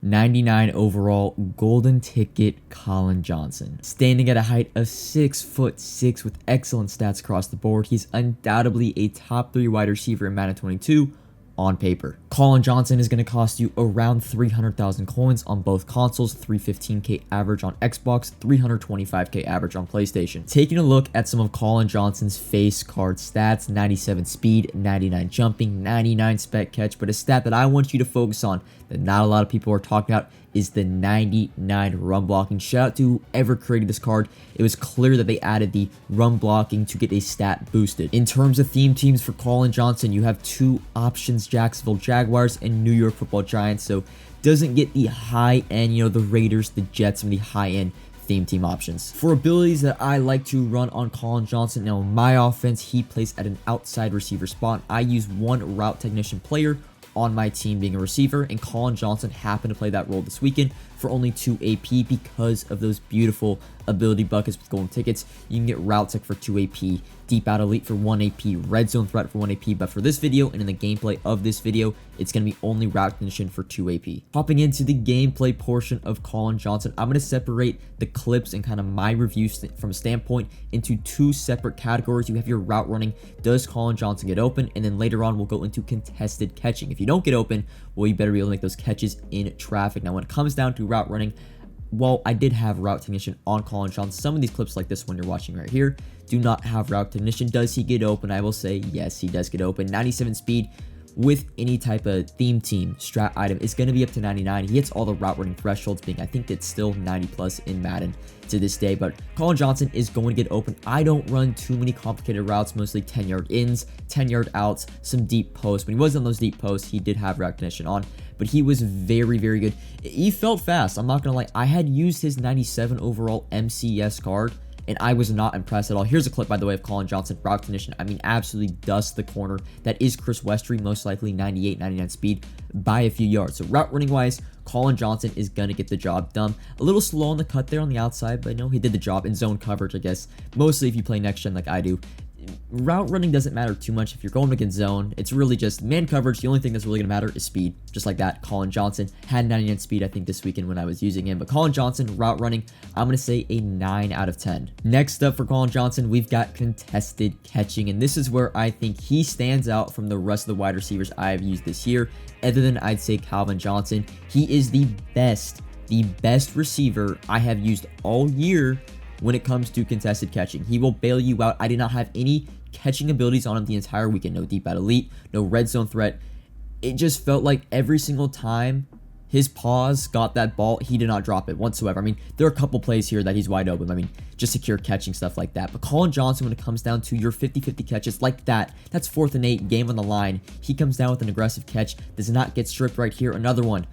99 overall golden ticket Collin Johnson. Standing at a height of 6'6" with excellent stats across the board, he's undoubtedly a top 3 wide receiver in Madden 22 on paper. Collin Johnson is going to cost you around 300,000 coins on both consoles, 315k average on Xbox, 325k average on PlayStation. Taking a look at some of Collin Johnson's face card stats: 97 speed, 99 jumping, 99 spec catch, but a stat that I want you to focus on that not a lot of people are talking about is the 99 run blocking. Shout out to whoever created this card. It was clear that they added the run blocking to get a stat boosted. In terms of theme teams for Collin Johnson, you have 2 options: Jacksonville Jaguars and New York Football Giants. So doesn't get the high end, the Raiders, the Jets, and the high end theme team options. For abilities that I like to run on Collin Johnson, now in my offense, he plays at an outside receiver spot. I use 1 route technician player on my team being a receiver, and Collin Johnson happened to play that role this weekend for only 2 AP because of those beautiful ability buckets with golden tickets. You can get route tech for 2 AP, deep out elite for 1 AP, red zone threat for 1 AP, but for this video and in the gameplay of this video, it's going to be only route technician for 2 AP. Hopping into the gameplay portion of Collin Johnson, I'm going to separate the clips and kind of my review from a standpoint into 2 separate categories. You have your route running, does Collin Johnson get open, and then later on we'll go into contested catching. If you don't get open, well, you better be able to make those catches in traffic. Now when it comes down to route running, well, I did have route technician on Collin Johnson. Some of these clips like this one you're watching right here do not have route technician. Does he get open? I will say yes, he does get open. 97 speed with any type of theme team strat item is going to be up to 99. He hits all the route running thresholds, being I think it's still 90 plus in Madden to this day, but Collin Johnson is going to get open. I don't run too many complicated routes, mostly 10-yard ins, 10-yard outs, some deep posts. When he was on those deep posts, he did have route technician on, but he was very, very good. He felt fast. I'm not going to lie. I had used his 97 overall MCS card, and I was not impressed at all. Here's a clip, by the way, of Collin Johnson, route technician. I mean, absolutely dusts the corner. That is Chris Westry, most likely 98, 99 speed by a few yards. So route running wise, Collin Johnson is going to get the job done. A little slow on the cut there on the outside, but no, he did the job. In zone coverage, I guess, mostly if you play next gen like I do, route running doesn't matter too much if you're going against zone. It's really just man coverage. The only thing that's really going to matter is speed. Just like that, Collin Johnson had 99 speed, I think, this weekend when I was using him. But Collin Johnson, route running, I'm going to say a 9 out of 10. Next up for Collin Johnson, we've got contested catching. And this is where I think he stands out from the rest of the wide receivers I have used this year. Other than, I'd say, Collin Johnson, he is the best receiver I have used all year when it comes to contested catching. He will bail you out. I did not have any catching abilities on him the entire weekend. No deep out elite, no red zone threat. It just felt like every single time his paws got that ball, he did not drop it whatsoever. I mean, there are a couple plays here that he's wide open. I mean, just secure catching, stuff like that. But Collin Johnson, when it comes down to your 50-50 catches like that, that's 4th and 8, game on the line. He comes down with an aggressive catch, does not get stripped right here. Another one.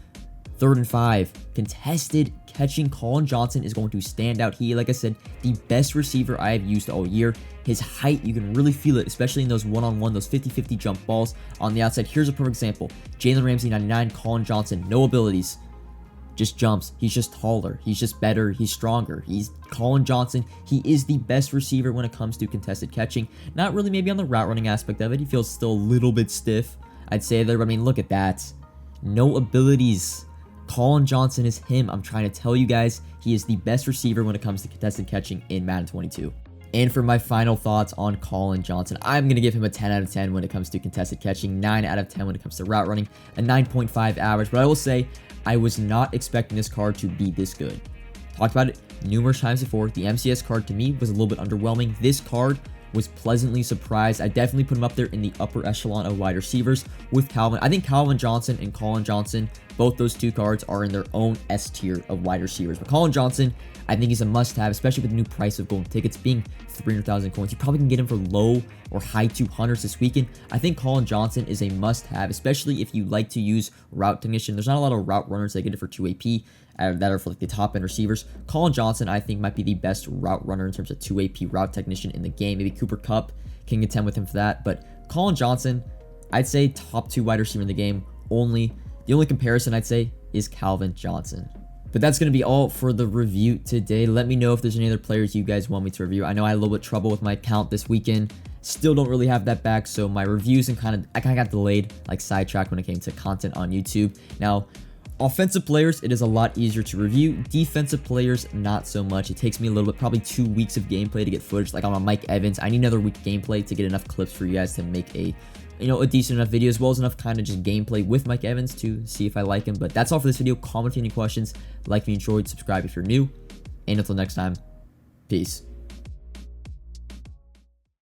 3rd and 5, contested catching. Collin Johnson is going to stand out. He, like I said, the best receiver I have used all year. His height, you can really feel it, especially in those one-on-one, those 50-50 jump balls on the outside. Here's a perfect example. Jalen Ramsey, 99, Collin Johnson, no abilities, just jumps. He's just taller. He's just better. He's stronger. He's Collin Johnson. He is the best receiver when it comes to contested catching. Not really maybe on the route running aspect of it. He feels still a little bit stiff, I'd say there. But I mean, look at that. No abilities. Collin Johnson is him. I'm trying to tell you guys, he is the best receiver when it comes to contested catching in Madden 22. And for my final thoughts on Collin Johnson, I'm going to give him a 10 out of 10 when it comes to contested catching, 9 out of 10 when it comes to route running, a 9.5 average. But I will say, I was not expecting this card to be this good. Talked about it numerous times before. The MCS card to me was a little bit underwhelming. This card was pleasantly surprised. I definitely put him up there in the upper echelon of wide receivers with Calvin. I think Calvin Johnson and Collin Johnson, both those 2 cards are in their own S tier of wide receivers. But Collin Johnson, I think he's a must-have, especially with the new price of golden tickets being 300,000 coins. You probably can get him for low or high 200s this weekend. I think Collin Johnson is a must-have, especially if you like to use route technician. There's not a lot of route runners that get it for 2 AP that are for like the top-end receivers. Collin Johnson, I think, might be the best route runner in terms of 2 AP route technician in the game. Maybe Cooper Kupp can contend with him for that. But Collin Johnson, I'd say top 2 wide receiver in the game. The only comparison I'd say is Calvin Johnson. But that's going to be all for the review today. Let me know if there's any other players you guys want me to review. I know I had a little bit of trouble with my account this weekend. Still don't really have that back, so my reviews and I kind of got delayed, like sidetracked when it came to content on YouTube. Now, Offensive players, it is a lot easier to review. Defensive players, not so much. It takes me a little bit, probably 2 weeks of gameplay to get footage. Like on a Mike Evans, I need another week gameplay to get enough clips for you guys to make a, a decent enough video, as well as enough kind of just gameplay with Mike Evans to see if I like him. But that's all for this video. Comment any questions, like if you enjoyed, subscribe if you're new, and until next time, peace.